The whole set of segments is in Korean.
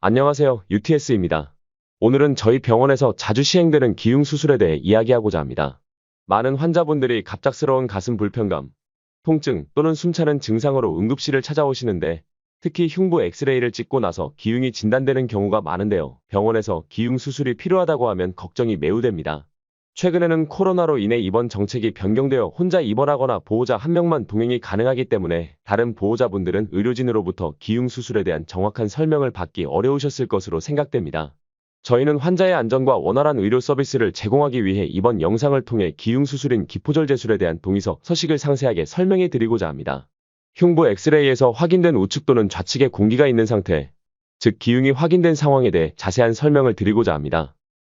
안녕하세요. UTS입니다. 오늘은 저희 병원에서 자주 시행되는 기흉 수술에 대해 이야기하고자 합니다. 많은 환자분들이 갑작스러운 가슴 불편감, 통증 또는 숨차는 증상으로 응급실을 찾아오시는데 특히 흉부 엑스레이를 찍고 나서 기흉이 진단되는 경우가 많은데요. 병원에서 기흉 수술이 필요하다고 하면 걱정이 매우 됩니다. 최근에는 코로나로 인해 입원 정책이 변경되어 혼자 입원하거나 보호자 한 명만 동행이 가능하기 때문에 다른 보호자분들은 의료진으로부터 기흉 수술에 대한 정확한 설명을 받기 어려우셨을 것으로 생각됩니다. 저희는 환자의 안전과 원활한 의료 서비스를 제공하기 위해 이번 영상을 통해 기흉 수술인 기포절제술에 대한 동의서 서식을 상세하게 설명해 드리고자 합니다. 흉부 엑스레이에서 확인된 우측 또는 좌측에 공기가 있는 상태, 즉 기흉이 확인된 상황에 대해 자세한 설명을 드리고자 합니다.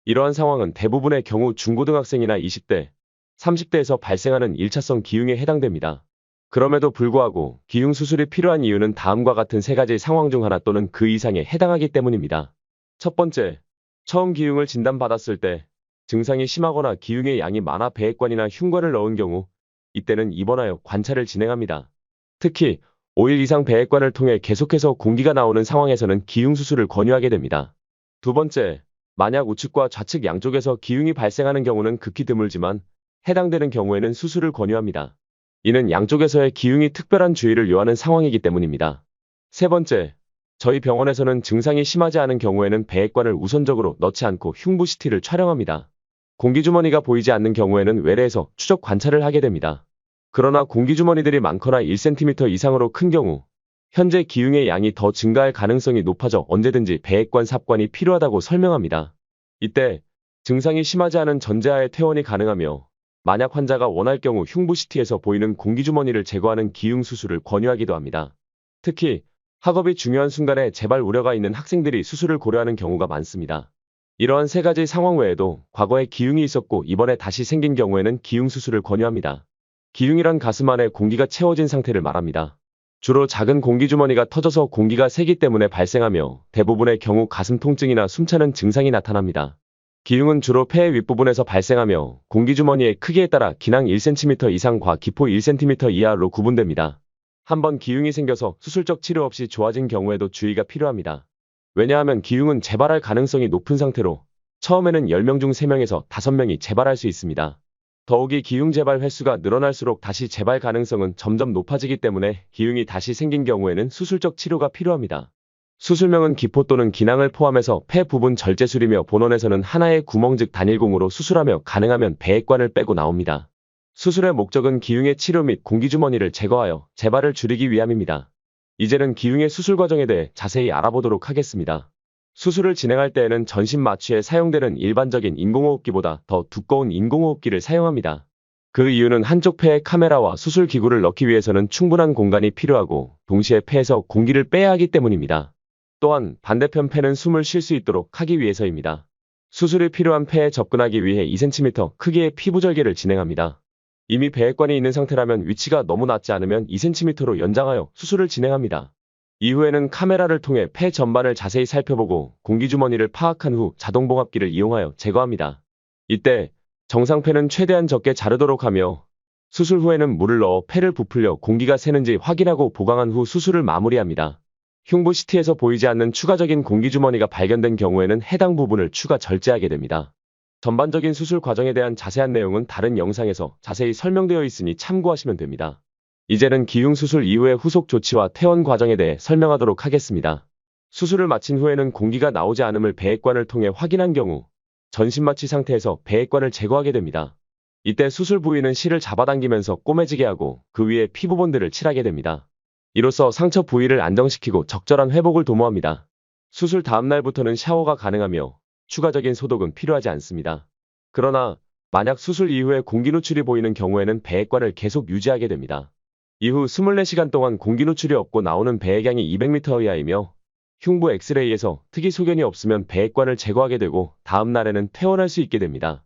이러한 상황은 대부분의 경우 중고등학생이나 20대, 30대에서 발생하는 1차성 기흉에 해당됩니다. 그럼에도 불구하고 기흉 수술이 필요한 이유는 다음과 같은 세 가지 상황 중 하나 또는 그 이상에 해당하기 때문입니다. 첫 번째, 처음 기흉을 진단받았을 때 증상이 심하거나 기흉의 양이 많아 배액관이나 흉관을 넣은 경우 이때는 입원하여 관찰을 진행합니다. 특히 5일 이상 배액관을 통해 계속해서 공기가 나오는 상황에서는 기흉 수술을 권유하게 됩니다. 두 번째, 만약 우측과 좌측 양쪽에서 기흉이 발생하는 경우는 극히 드물지만 해당되는 경우에는 수술을 권유합니다. 이는 양쪽에서의 기흉이 특별한 주의를 요하는 상황이기 때문입니다. 세 번째, 저희 병원에서는 증상이 심하지 않은 경우에는 배액관을 우선적으로 넣지 않고 흉부 CT를 촬영합니다. 공기주머니가 보이지 않는 경우에는 외래에서 추적 관찰을 하게 됩니다. 그러나 공기주머니들이 많거나 1cm 이상으로 큰 경우 현재 기흉의 양이 더 증가할 가능성이 높아져 언제든지 배액관 삽관이 필요하다고 설명합니다. 이때 증상이 심하지 않은 전제하에 퇴원이 가능하며 만약 환자가 원할 경우 흉부 CT에서 보이는 공기주머니를 제거하는 기흉 수술을 권유하기도 합니다. 특히 학업이 중요한 순간에 재발 우려가 있는 학생들이 수술을 고려하는 경우가 많습니다. 이러한 세 가지 상황 외에도 과거에 기흉이 있었고 이번에 다시 생긴 경우에는 기흉 수술을 권유합니다. 기흉이란 가슴 안에 공기가 채워진 상태를 말합니다. 주로 작은 공기주머니가 터져서 공기가 새기 때문에 발생하며 대부분의 경우 가슴 통증이나 숨차는 증상이 나타납니다. 기흉은 주로 폐의 윗부분에서 발생하며 공기주머니의 크기에 따라 기낭 1cm 이상과 기포 1cm 이하로 구분됩니다. 한번 기흉이 생겨서 수술적 치료 없이 좋아진 경우에도 주의가 필요합니다. 왜냐하면 기흉은 재발할 가능성이 높은 상태로 처음에는 10명 중 3명에서 5명이 재발할 수 있습니다. 더욱이 기흉 재발 횟수가 늘어날수록 다시 재발 가능성은 점점 높아지기 때문에 기흉이 다시 생긴 경우에는 수술적 치료가 필요합니다. 수술명은 기포 또는 기낭을 포함해서 폐 부분 절제술이며 본원에서는 하나의 구멍 즉 단일공으로 수술하며 가능하면 배액관을 빼고 나옵니다. 수술의 목적은 기흉의 치료 및 공기주머니를 제거하여 재발을 줄이기 위함입니다. 이제는 기흉의 수술 과정에 대해 자세히 알아보도록 하겠습니다. 수술을 진행할 때에는 전신 마취에 사용되는 일반적인 인공호흡기보다 더 두꺼운 인공호흡기를 사용합니다. 그 이유는 한쪽 폐에 카메라와 수술 기구를 넣기 위해서는 충분한 공간이 필요하고 동시에 폐에서 공기를 빼야 하기 때문입니다. 또한 반대편 폐는 숨을 쉴 수 있도록 하기 위해서입니다. 수술이 필요한 폐에 접근하기 위해 2cm 크기의 피부절개를 진행합니다. 이미 배액관이 있는 상태라면 위치가 너무 낮지 않으면 2cm로 연장하여 수술을 진행합니다. 이후에는 카메라를 통해 폐 전반을 자세히 살펴보고 공기주머니를 파악한 후 자동봉합기를 이용하여 제거합니다. 이때 정상폐는 최대한 적게 자르도록 하며 수술 후에는 물을 넣어 폐를 부풀려 공기가 새는지 확인하고 보강한 후 수술을 마무리합니다. 흉부 CT에서 보이지 않는 추가적인 공기주머니가 발견된 경우에는 해당 부분을 추가 절제하게 됩니다. 전반적인 수술 과정에 대한 자세한 내용은 다른 영상에서 자세히 설명되어 있으니 참고하시면 됩니다. 이제는 기흉 수술 이후의 후속 조치와 퇴원 과정에 대해 설명하도록 하겠습니다. 수술을 마친 후에는 공기가 나오지 않음을 배액관을 통해 확인한 경우 전신 마취 상태에서 배액관을 제거하게 됩니다. 이때 수술 부위는 실을 잡아당기면서 꼬매지게 하고 그 위에 피부본드를 칠하게 됩니다. 이로써 상처 부위를 안정시키고 적절한 회복을 도모합니다. 수술 다음 날부터는 샤워가 가능하며 추가적인 소독은 필요하지 않습니다. 그러나 만약 수술 이후에 공기 노출이 보이는 경우에는 배액관을 계속 유지하게 됩니다. 이후 24시간 동안 공기 노출이 없고 나오는 배액양이 200m 이하이며 흉부 엑스레이에서 특이 소견이 없으면 배액관을 제거하게 되고 다음 날에는 퇴원할 수 있게 됩니다.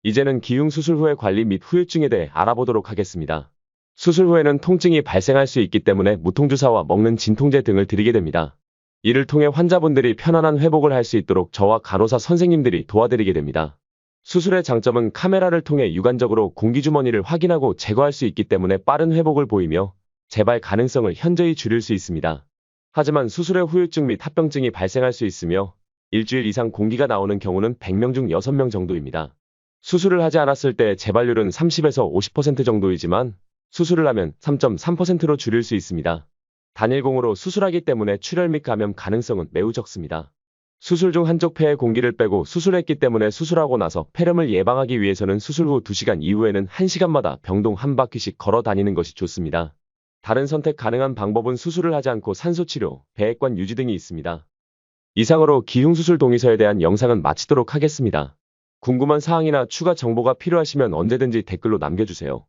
이제는 기흉 수술 후의 관리 및 후유증에 대해 알아보도록 하겠습니다. 수술 후에는 통증이 발생할 수 있기 때문에 무통주사와 먹는 진통제 등을 드리게 됩니다. 이를 통해 환자분들이 편안한 회복을 할 수 있도록 저와 간호사 선생님들이 도와드리게 됩니다. 수술의 장점은 카메라를 통해 육안적으로 공기주머니를 확인하고 제거할 수 있기 때문에 빠른 회복을 보이며 재발 가능성을 현저히 줄일 수 있습니다. 하지만 수술의 후유증 및 합병증이 발생할 수 있으며 일주일 이상 공기가 나오는 경우는 100명 중 6명 정도입니다. 수술을 하지 않았을 때 재발률은 30에서 50% 정도이지만 수술을 하면 3.3%로 줄일 수 있습니다. 단일공으로 수술하기 때문에 출혈 및 감염 가능성은 매우 적습니다. 수술 중 한쪽 폐에 공기를 빼고 수술했기 때문에 수술하고 나서 폐렴을 예방하기 위해서는 수술 후 2시간 이후에는 1시간마다 병동 한 바퀴씩 걸어 다니는 것이 좋습니다. 다른 선택 가능한 방법은 수술을 하지 않고 산소치료, 배액관 유지 등이 있습니다. 이상으로 기흉수술 동의서에 대한 영상은 마치도록 하겠습니다. 궁금한 사항이나 추가 정보가 필요하시면 언제든지 댓글로 남겨주세요.